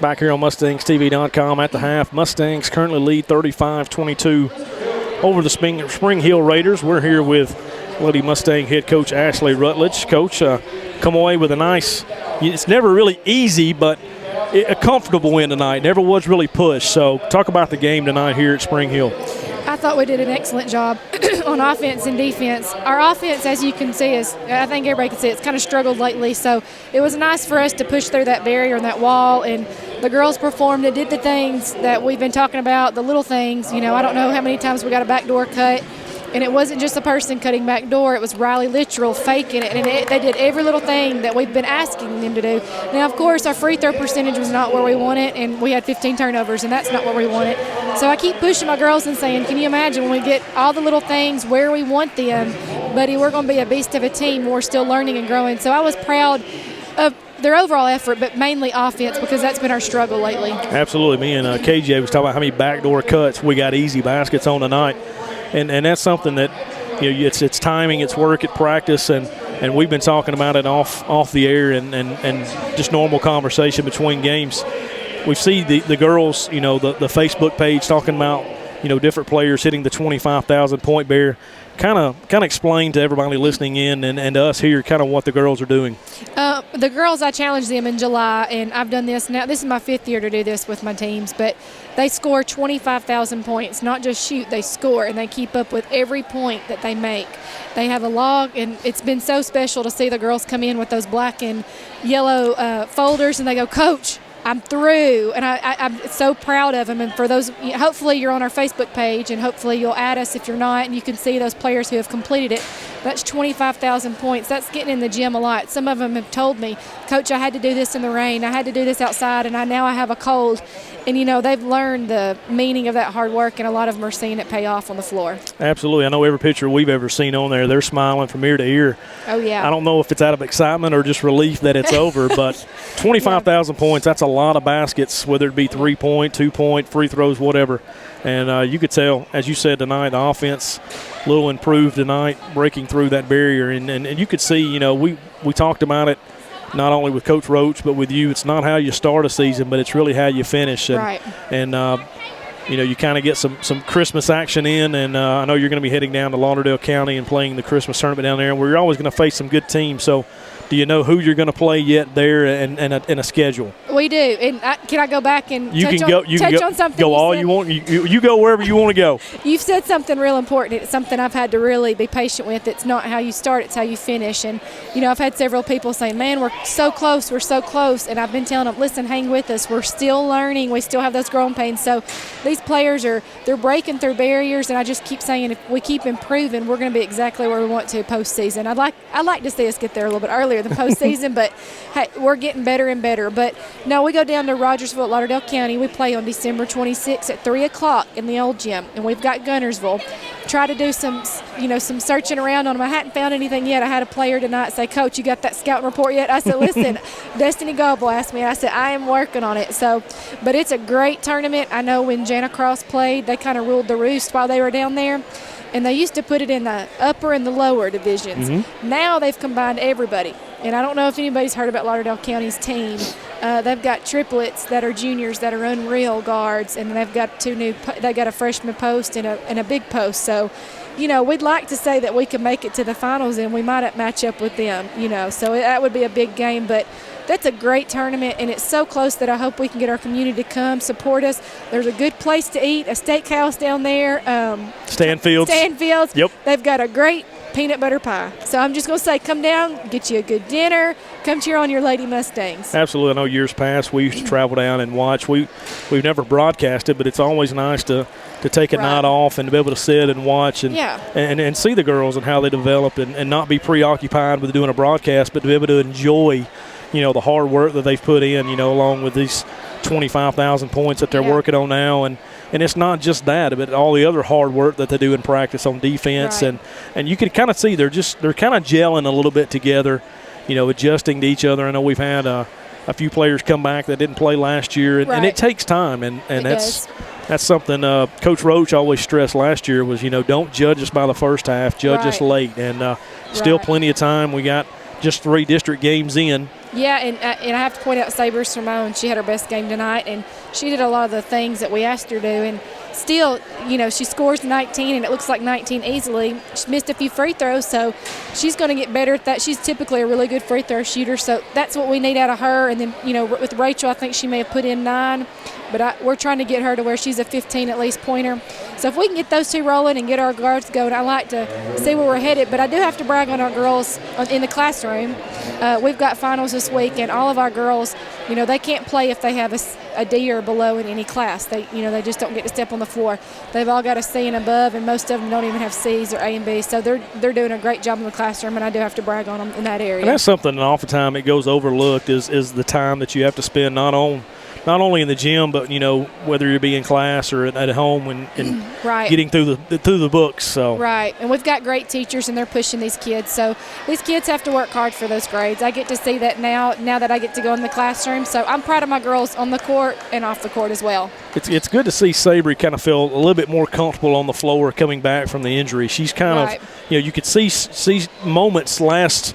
Back here on MustangsTV.com at the half. Mustangs currently lead 35-22 over the Spring Hill Raiders. We're here with Lady Mustang head coach Ashley Rutledge. Coach, come away with a nice, it's never really easy, but a comfortable win tonight. Never was really pushed. So talk about the game tonight here at Spring Hill. I thought we did an excellent job on offense and defense. Our offense, as you can see, I think everybody can see, it's kind of struggled lately. So it was nice for us to push through that barrier and that wall. And the girls performed and did the things that we've been talking about, the little things. You know, I don't know how many times we got a backdoor cut. And it wasn't just a person cutting back door. It was Riley Littrell faking it. And they did every little thing that we've been asking them to do. Now, of course, our free throw percentage was not where we want it, and we had 15 turnovers, and that's not what we wanted. So I keep pushing my girls and saying, can you imagine when we get all the little things where we want them, buddy, we're going to be a beast of a team. We're still learning and growing. So I was proud of their overall effort, but mainly offense, because that's been our struggle lately. Absolutely. Me and KJ was talking about how many backdoor cuts we got easy baskets on tonight. And that's something that, you know, it's timing, it's work, it's practice, and we've been talking about it off the air and just normal conversation between games. We see the girls, you know, the Facebook page talking about, you know, different players hitting the 25,000 point barrier. Kind of explain to everybody listening in and us here kind of what the girls are doing. The girls, I challenged them in July, and I've done this now. This is my 5th year to do this with my teams, but they score 25,000 points. Not just shoot, they score, and they keep up with every point that they make. They have a log, and it's been so special to see the girls come in with those black and yellow folders, and they go, Coach, I'm through, and I'm so proud of them. And for those, hopefully you're on our Facebook page, and hopefully you'll add us if you're not, and you can see those players who have completed it. That's 25,000 points. That's getting in the gym a lot. Some of them have told me, Coach, I had to do this in the rain. I had to do this outside, and now I have a cold. And, you know, they've learned the meaning of that hard work, and a lot of them are seeing it pay off on the floor. Absolutely. I know every picture we've ever seen on there, they're smiling from ear to ear. Oh, yeah. I don't know if it's out of excitement or just relief that it's over, but 25,000 points, that's a lot of baskets, whether it be 3-point, 2-point, free throws, whatever. And you could tell, as you said tonight, the offense a little improved tonight, breaking through that barrier. And you could see, you know, we talked about it not only with Coach Roach but with you. It's not how you start a season, but it's really how you finish. And, right. And you know, you kind of get some Christmas action in. And I know you're going to be heading down to Lauderdale County and playing the Christmas tournament down there. And we're always going to face some good teams. So do you know who you're going to play yet there and a schedule? We do. And can I go back and touch on something? Go all you want. You go wherever you want to go. You've said something real important. It's something I've had to really be patient with. It's not how you start, it's how you finish. And, you know, I've had several people saying, man, we're so close. And I've been telling them, listen, hang with us. We're still learning. We still have those growing pains. So these players they're breaking through barriers, and I just keep saying if we keep improving, we're going to be exactly where we want to postseason. I'd like to see us get there a little bit earlier than postseason, but hey, we're getting better and better. But no, we go down to Rogersville, Lauderdale County. We play on December 26th at 3 o'clock in the old gym, and we've got Gunnersville. Try to do some searching around on them. I hadn't found anything yet. I had a player tonight say, Coach, you got that scouting report yet? I said, listen, Destiny Gobble asked me, and I said, I am working on it. So, but it's a great tournament. I know when Jana Cross played, they kind of ruled the roost while they were down there. And they used to put it in the upper and the lower divisions. Mm-hmm. Now they've combined everybody. And I don't know if anybody's heard about Lauderdale County's team. They've got triplets that are juniors that are unreal guards, and they've got they got a freshman post and a big post. So, you know, we'd like to say that we can make it to the finals, and we might match up with them, you know. So that would be a big game. But that's a great tournament, and it's so close that I hope we can get our community to come support us. There's a good place to eat, a steakhouse down there. Stanfield's. Yep. They've got a great peanut butter pie. So I'm just going to say, come down, get you a good dinner, come cheer on your Lady Mustangs. Absolutely. I know years past we used to travel down and watch. We've never broadcasted, but it's always nice to take a night off and to be able to sit and watch and see the girls and how they develop and not be preoccupied with doing a broadcast, but to be able to enjoy, you know, the hard work that they've put in, you know, along with these 25,000 points that they're working on now. And it's not just that, but all the other hard work that they do in practice on defense. Right. And you can kind of see they're kind of gelling a little bit together, you know, adjusting to each other. I know we've had a few players come back that didn't play last year, and it takes time. And that's something Coach Roach always stressed last year was, you know, don't judge us by the first half, judge us late. And still plenty of time. We got just 3 district games in, Yeah, and I have to point out Sabre Simone. She had her best game tonight, and she did a lot of the things that we asked her to do. And still, she scores 19, and it looks like 19 easily. She missed a few free throws, so she's going to get better at that. She's typically a really good free throw shooter, so that's what we need out of her. And then, with Rachel, I think she may have put in 9, but we're trying to get her to where she's a 15 at least pointer. So if we can get those two rolling and get our guards going, I like to see where we're headed. But I do have to brag on our girls in the classroom. We've got finals this week, and all of our girls, they can't play if they have a D or below in any class. They just don't get to step on the floor. They've all got a C and above, and most of them don't even have C's or A and B. So they're doing a great job in the classroom, and I do have to brag on them in that area. And that's something that oftentimes it goes overlooked is the time that you have to spend not only in the gym, but whether you're being in class or at home and right. getting through the books. So right, and we've got great teachers, and they're pushing these kids. So these kids have to work hard for those grades. I get to see that now that I get to go in the classroom. So I'm proud of my girls on the court and off the court as well. It's good to see Sabre kind of feel a little bit more comfortable on the floor coming back from the injury. She's kind right. of you could see moments last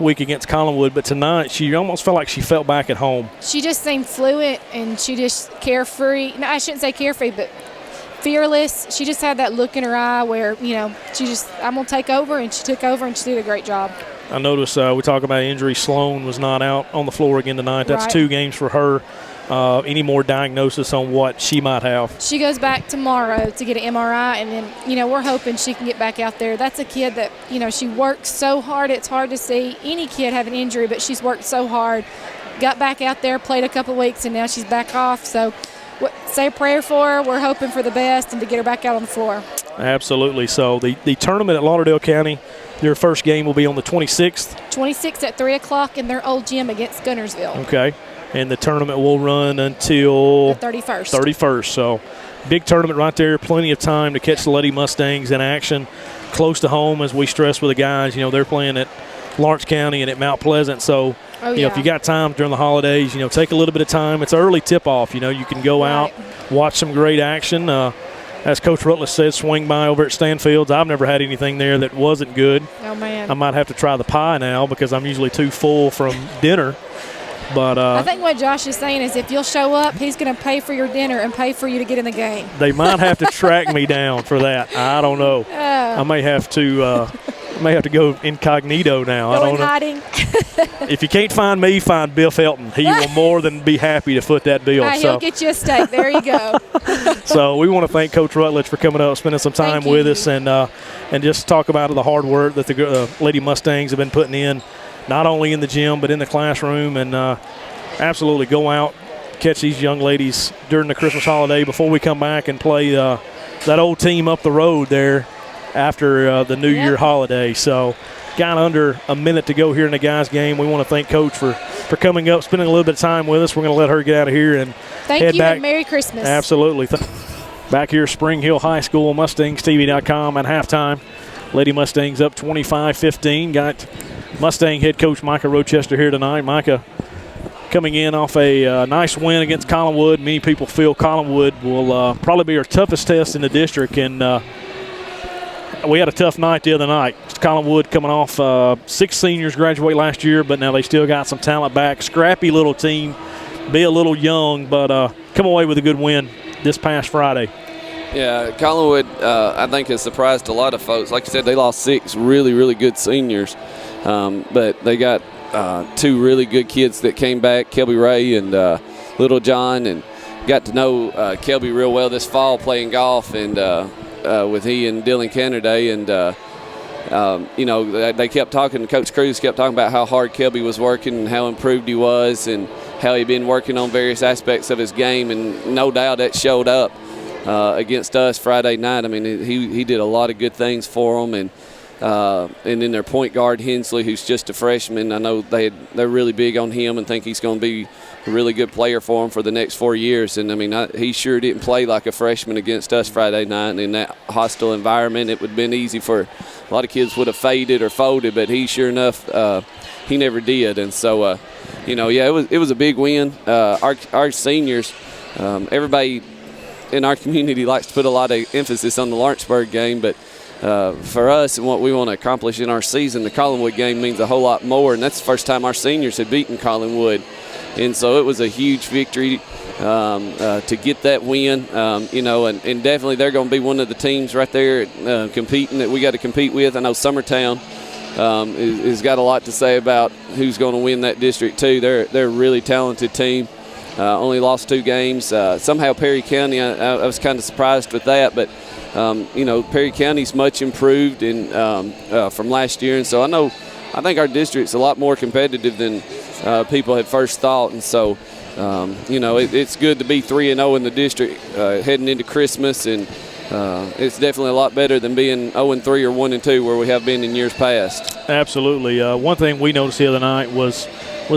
week against Collinwood, but tonight she almost felt like she felt back at home. She just seemed fluent, and she just carefree. No, I shouldn't say carefree, but fearless. She just had that look in her eye where, I'm going to take over, and she took over, and she did a great job. I noticed we talk about injury. Sloan was not out on the floor again tonight. That's right. 2 games for her. Any more diagnosis on what she might have? She goes back tomorrow to get an MRI, and then, we're hoping she can get back out there. That's a kid that, she works so hard. It's hard to see any kid have an injury, but she's worked so hard. Got back out there, played a couple weeks, and now she's back off. So say a prayer for her. We're hoping for the best and to get her back out on the floor. Absolutely. So the tournament at Lauderdale County, their first game will be on the 26th. 26th at 3 o'clock in their old gym against Gunnersville. Okay. And the tournament will run until the 31st. 31st. So big tournament right there. Plenty of time to catch the Lady Mustangs in action. Close to home, as we stress with the guys. They're playing at Lawrence County and at Mount Pleasant. So, if you got time during the holidays, take a little bit of time. It's early tip-off. You can go out, watch some great action. As Coach Rutledge said, swing by over at Stanfield's. I've never had anything there that wasn't good. Oh, man. I might have to try the pie now because I'm usually too full from dinner. But I think what Josh is saying is if you'll show up, he's going to pay for your dinner and pay for you to get in the game. They might have to track me down for that. I don't know. I may have to go incognito now. I don't know. Hiding. If you can't find me, find Bill Felton. He will more than be happy to foot that bill. He'll get you a steak. There you go. So we want to thank Coach Rutledge for coming up, spending some time with us, and just talk about the hard work that the Lady Mustangs have been putting in, not only in the gym but in the classroom, and absolutely go out, catch these young ladies during the Christmas holiday before we come back and play that old team up the road there after the New Year holiday. So got under a minute to go here in the guys' game. We want to thank Coach for coming up, spending a little bit of time with us. We're going to let her get out of here and head back. And Merry Christmas. Absolutely. Back here, Spring Hill High School, MustangsTV.com at halftime. Lady Mustangs up 25-15. Got Mustang head coach Micah Rochester here tonight. Micah coming in off a nice win against Collinwood. Many people feel Collinwood will probably be our toughest test in the district, and we had a tough night the other night. Collinwood coming off 6 seniors graduate last year, but now they still got some talent back. Scrappy little team, be a little young, but come away with a good win this past Friday. Yeah, Collinwood, I think, has surprised a lot of folks. Like you said, they lost 6 really, really good seniors, but they got 2 really good kids that came back, Kelby Ray and Little John, and got to know Kelby real well this fall playing golf and with he and Dylan Canterday, and they kept talking. Coach Cruz kept talking about how hard Kelby was working and how improved he was and how he'd been working on various aspects of his game, and no doubt that showed up against us Friday night. I mean, he did a lot of good things for them, and then their point guard Hensley, who's just a freshman. I know they're really big on him and think he's going to be a really good player for them for the next 4 years. And I mean, he sure didn't play like a freshman against us Friday night. And in that hostile environment, it would have been easy for a lot of kids would have faded or folded, but he sure enough, he never did. And so, it was a big win. Our seniors, everybody in our community likes to put a lot of emphasis on the Lawrenceburg game, but for us and what we want to accomplish in our season, the Collinwood game means a whole lot more, and that's the first time our seniors had beaten Collinwood. And so it was a huge victory to get that win, and definitely they're going to be one of the teams right there competing that we got to compete with. I know Summertown has got a lot to say about who's going to win that district too. They're a really talented team. Only lost 2 games. Somehow Perry County, I was kind of surprised with that, but Perry County's much improved from last year, and so I think our district's a lot more competitive than people had first thought, and so it's good to be 3-0 in the district heading into Christmas, and it's definitely a lot better than being 0-3 or 1-2 where we have been in years past. Absolutely. One thing we noticed the other night was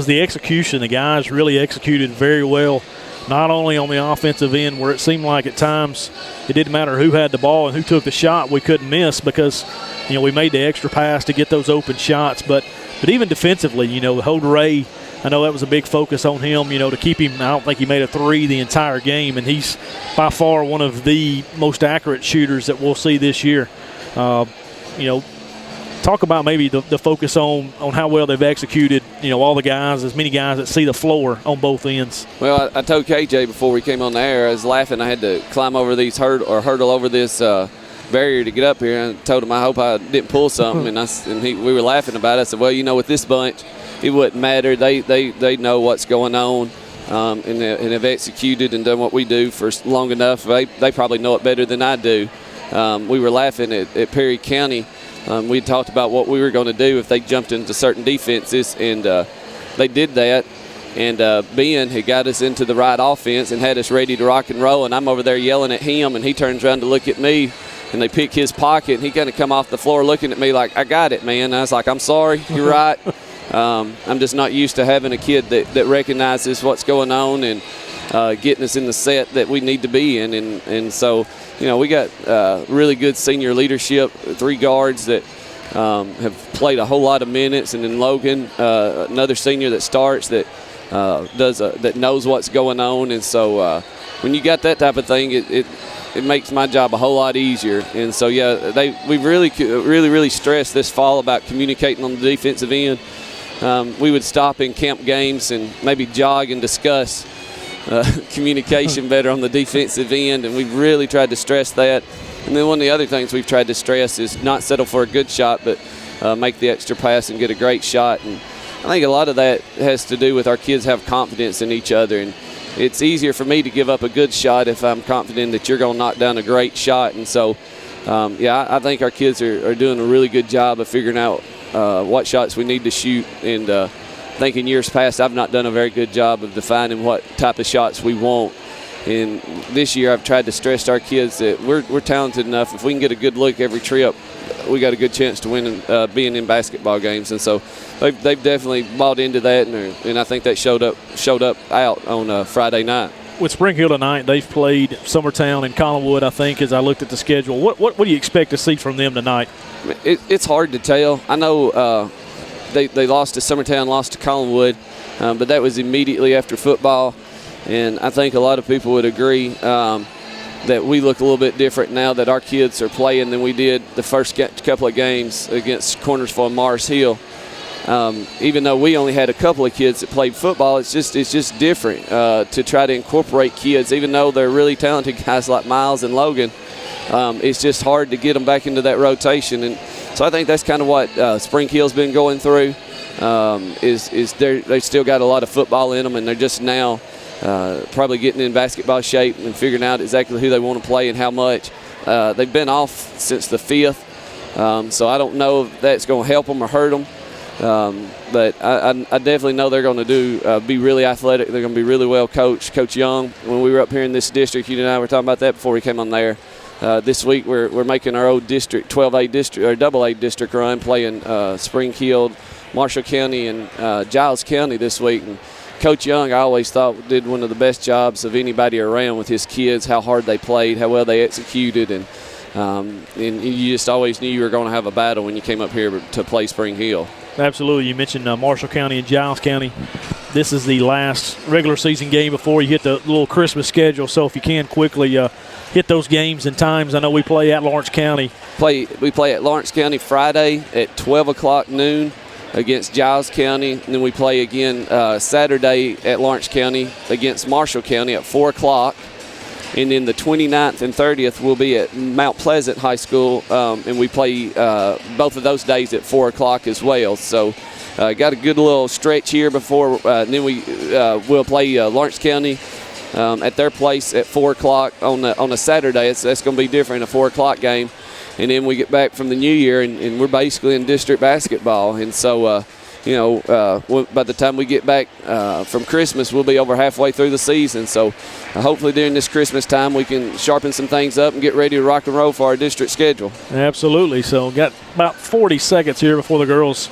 the execution. The guys really executed very well, not only on the offensive end where it seemed like at times it didn't matter who had the ball and who took the shot, we couldn't miss because we made the extra pass to get those open shots, but even defensively, Holder-Ray, I know that was a big focus on him, to keep him. I don't think he made a 3 the entire game, and he's by far one of the most accurate shooters that we'll see this year. Talk about maybe the focus on how well they've executed, all the guys, as many guys that see the floor on both ends. Well, I told KJ before we came on the air, I was laughing. I had to climb over these hurdle over this barrier to get up here, and I told him I hope I didn't pull something, we were laughing about it. I said, well, with this bunch, it wouldn't matter. They know what's going on, and have executed and done what we do for long enough. They probably know it better than I do. We were laughing at Perry County. We talked about what we were going to do if they jumped into certain defenses, and they did that. And Ben had got us into the right offense and had us ready to rock and roll, and I'm over there yelling at him, and he turns around to look at me, and they pick his pocket, and he kind of come off the floor looking at me like, I got it, man. And I was like, I'm sorry, you're right. I'm just not used to having a kid that recognizes what's going on and getting us in the set that we need to be in. And so, we got really good senior leadership, 3 guards that have played a whole lot of minutes, and then Logan, another senior that starts that that knows what's going on. And so when you got that type of thing, it makes my job a whole lot easier. And so, we really stressed this fall about communicating on the defensive end. We would stop in camp games and maybe jog and discuss communication better on the defensive end, and we've really tried to stress that. And then one of the other things we've tried to stress is not settle for a good shot, but make the extra pass and get a great shot. And I think a lot of that has to do with our kids have confidence in each other, and it's easier for me to give up a good shot if I'm confident that you're going to knock down a great shot. And so, I think our kids are doing a really good job of figuring out what shots we need to shoot. And I think in years past I've not done a very good job of defining what type of shots we want. And this year I've tried to stress to our kids that we're talented enough. If we can get a good look every trip, we got a good chance to win being in basketball games. And so they've definitely bought into that, and I think that showed up out on Friday night. With Spring Hill tonight, they've played Summertown and Collinwood, I think, as I looked at the schedule. What do you expect to see from them tonight? It's hard to tell. I know they lost to Summertown, lost to Collinwood, but that was immediately after football. And I think a lot of people would agree that we look a little bit different now that our kids are playing than we did the first couple of games against Cornersville and Mars Hill. Even though we only had a couple of kids that played football, it's just different to try to incorporate kids, even though they're really talented guys like Miles and Logan. It's just hard to get them back into that rotation, and so I think that's kind of what Spring Hill's been going through. Is they've still got a lot of football in them, and they're just now probably getting in basketball shape and figuring out exactly who they want to play and how much. They've been off since the 5th, so I don't know if that's going to help them or hurt them. But I definitely know they're going to be really athletic. They're going to be really well coached. Coach Young, when we were up here in this district, you and I were talking about that before we came on there. This week we're making our old district, 12A district or AA district run, playing Spring Hill, Marshall County, and Giles County this week. And Coach Young, I always thought, did one of the best jobs of anybody around with his kids, how hard they played, how well they executed, and you just always knew you were going to have a battle when you came up here to play Spring Hill. Absolutely. You mentioned Marshall County and Giles County. this is the last regular season game before you hit the little Christmas schedule. So if you can quickly hit those games and times. I know we play at Lawrence County. We play at Lawrence County Friday at 12 o'clock noon against Giles County. And then we play again Saturday at Lawrence County against Marshall County at 4 o'clock. And then the 29th and 30th will be at Mount Pleasant High School, and we play both of those days at 4 o'clock as well. So got a good little stretch here before, and then we'll play Lawrence County at their place at 4 o'clock on a Saturday. That's going to be different, a 4 o'clock game. And then we get back from the new year, and we're basically in district basketball. And so, by the time we get back from Christmas, we'll be over halfway through the season. So hopefully during this Christmas time we can sharpen some things up and get ready to rock and roll for our district schedule. Absolutely. So got about 40 seconds here before the girls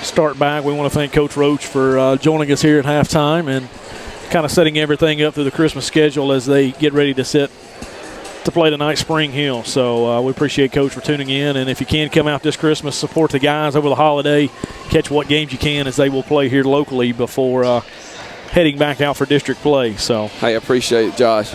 start back. We want to thank Coach Roach for joining us here at halftime and kind of setting everything up through the Christmas schedule as they get ready to play tonight, Spring Hill. So we appreciate Coach for tuning in. And if you can come out this Christmas, support the guys over the holiday, catch what games you can as they will play here locally before heading back out for district play. So, hey, I appreciate it, Josh.